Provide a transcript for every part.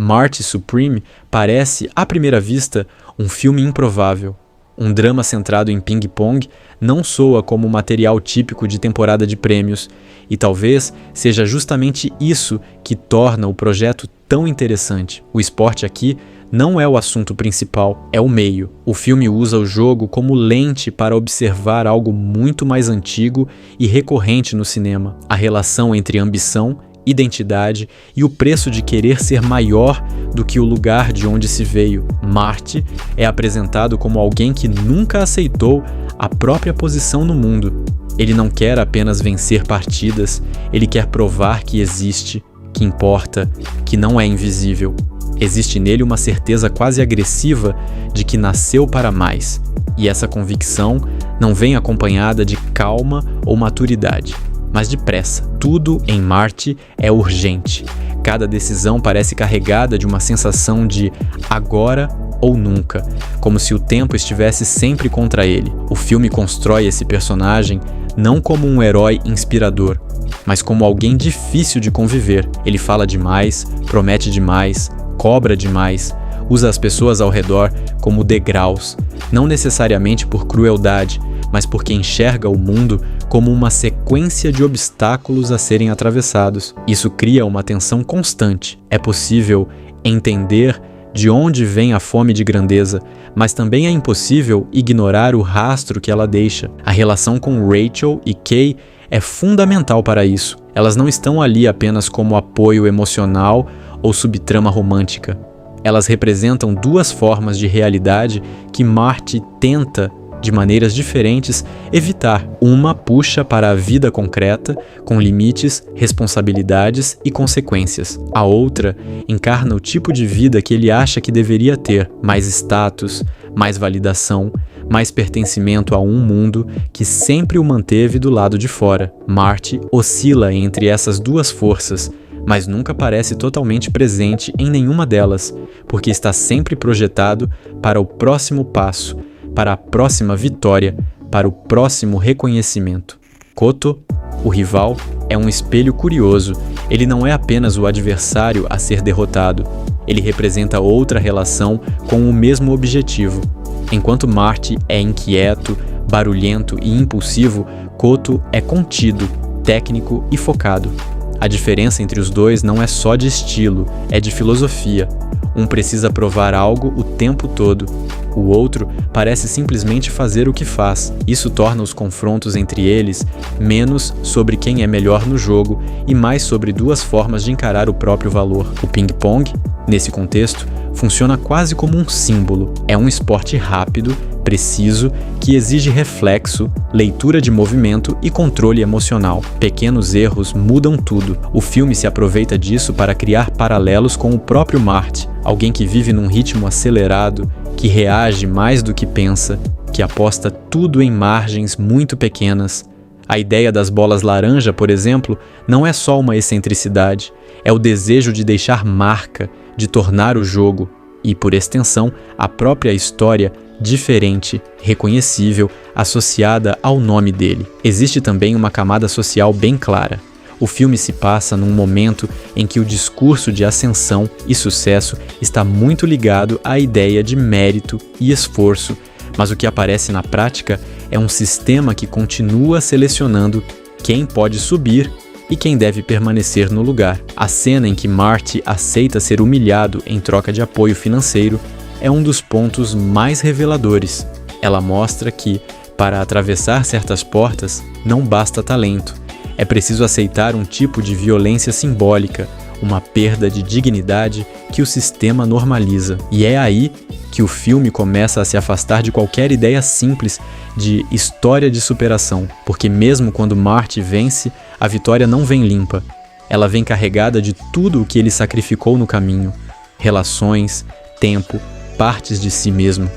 Marty Supreme parece, à primeira vista, um filme improvável. Um drama centrado em ping-pong não soa como material típico de temporada de prêmios, e talvez seja justamente isso que torna o projeto tão interessante. O esporte aqui não é o assunto principal, é o meio. O filme usa o jogo como lente para observar algo muito mais antigo e recorrente no cinema: a relação entre ambição, identidade e o preço de querer ser maior do que o lugar de onde se veio. Marty é apresentado como alguém que nunca aceitou a própria posição no mundo. Ele não quer apenas vencer partidas, ele quer provar que existe, que importa, que não é invisível. Existe nele uma certeza quase agressiva de que nasceu para mais, e essa convicção não vem acompanhada de calma ou maturidade, mas de pressa. Tudo em Marty é urgente. Cada decisão parece carregada de uma sensação de agora ou nunca, como se o tempo estivesse sempre contra ele. O filme constrói esse personagem não como um herói inspirador, mas como alguém difícil de conviver. Ele fala demais, promete demais, cobra demais, usa as pessoas ao redor como degraus, não necessariamente por crueldade, mas porque enxerga o mundo como uma sequência de obstáculos a serem atravessados. Isso cria uma tensão constante. É possível entender de onde vem a fome de grandeza, mas também é impossível ignorar o rastro que ela deixa. A relação com Rachel e Kay é fundamental para isso. Elas não estão ali apenas como apoio emocional ou subtrama romântica. Elas representam duas formas de realidade que Marty tenta, de maneiras diferentes, evitar. Uma puxa para a vida concreta, com limites, responsabilidades e consequências. A outra encarna o tipo de vida que ele acha que deveria ter: mais status, mais validação, mais pertencimento a um mundo que sempre o manteve do lado de fora. Marty oscila entre essas duas forças, mas nunca parece totalmente presente em nenhuma delas, porque está sempre projetado para o próximo passo, para a próxima vitória, para o próximo reconhecimento. Koto, o rival, é um espelho curioso. Ele não é apenas o adversário a ser derrotado, ele representa outra relação com o mesmo objetivo. Enquanto Marty é inquieto, barulhento e impulsivo, Koto é contido, técnico e focado. A diferença entre os dois não é só de estilo, é de filosofia. Um precisa provar algo o tempo todo. O outro parece simplesmente fazer o que faz. Isso torna os confrontos entre eles menos sobre quem é melhor no jogo e mais sobre duas formas de encarar o próprio valor. O ping-pong, nesse contexto, funciona quase como um símbolo. É um esporte rápido, preciso, que exige reflexo, leitura de movimento e controle emocional. Pequenos erros mudam tudo. O filme se aproveita disso para criar paralelos com o próprio Marty, alguém que vive num ritmo acelerado, que reage mais do que pensa, que aposta tudo em margens muito pequenas. A ideia das bolas laranja, por exemplo, não é só uma excentricidade, é o desejo de deixar marca, de tornar o jogo, e por extensão, a própria história, diferente, reconhecível, associada ao nome dele. Existe também uma camada social bem clara. O filme se passa num momento em que o discurso de ascensão e sucesso está muito ligado à ideia de mérito e esforço, mas o que aparece na prática é um sistema que continua selecionando quem pode subir e quem deve permanecer no lugar. A cena em que Marty aceita ser humilhado em troca de apoio financeiro é um dos pontos mais reveladores. Ela mostra que, para atravessar certas portas, não basta talento. É preciso aceitar um tipo de violência simbólica, uma perda de dignidade que o sistema normaliza. E é aí que o filme começa a se afastar de qualquer ideia simples de história de superação, porque mesmo quando Marty vence, a vitória não vem limpa. Ela vem carregada de tudo o que ele sacrificou no caminho: relações, tempo, partes de si mesmo.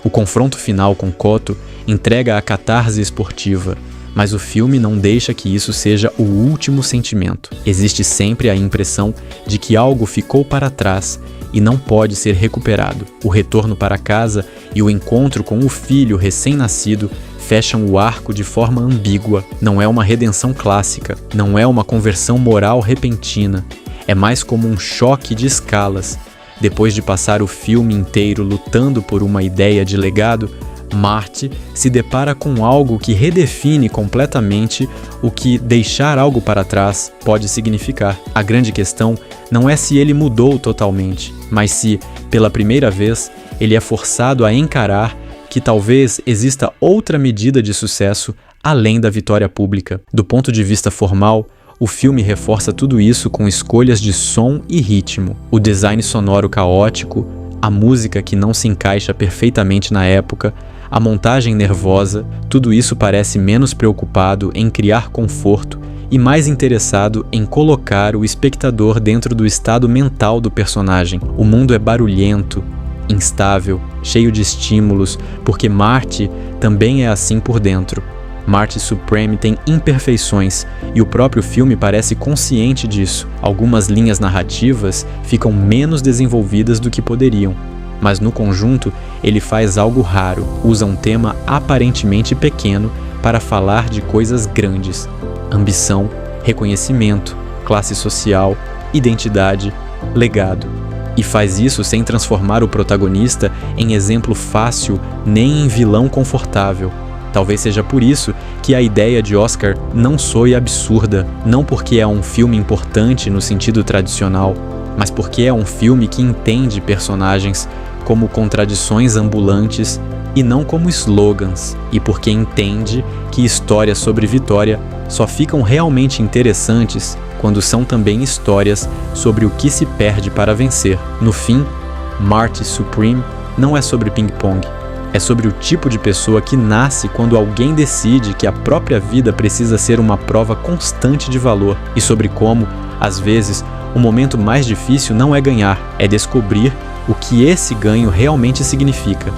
O confronto final com Koto entrega a catarse esportiva, mas o filme não deixa que isso seja o último sentimento. Existe sempre a impressão de que algo ficou para trás e não pode ser recuperado. O retorno para casa e o encontro com o filho recém-nascido fecham o arco de forma ambígua. Não é uma redenção clássica, não é uma conversão moral repentina. É mais como um choque de escalas. Depois de passar o filme inteiro lutando por uma ideia de legado, Marty se depara com algo que redefine completamente o que deixar algo para trás pode significar. A grande questão não é se ele mudou totalmente, mas se, pela primeira vez, ele é forçado a encarar que talvez exista outra medida de sucesso além da vitória pública. Do ponto de vista formal, o filme reforça tudo isso com escolhas de som e ritmo, o design sonoro caótico, a música que não se encaixa perfeitamente na época, a montagem nervosa. Tudo isso parece menos preocupado em criar conforto e mais interessado em colocar o espectador dentro do estado mental do personagem. O mundo é barulhento, instável, cheio de estímulos, porque Marty também é assim por dentro. Marty Supreme tem imperfeições e o próprio filme parece consciente disso. Algumas linhas narrativas ficam menos desenvolvidas do que poderiam, mas no conjunto ele faz algo raro, usa um tema aparentemente pequeno para falar de coisas grandes: ambição, reconhecimento, classe social, identidade, legado. E faz isso sem transformar o protagonista em exemplo fácil nem em vilão confortável. Talvez seja por isso que a ideia de Oscar não soe absurda, não porque é um filme importante no sentido tradicional, mas porque é um filme que entende personagens como contradições ambulantes e não como slogans, e porque entende que histórias sobre vitória só ficam realmente interessantes quando são também histórias sobre o que se perde para vencer. No fim, Marty Supreme não é sobre ping-pong. É sobre o tipo de pessoa que nasce quando alguém decide que a própria vida precisa ser uma prova constante de valor, e sobre como, às vezes, o momento mais difícil não é ganhar, é descobrir o que esse ganho realmente significa.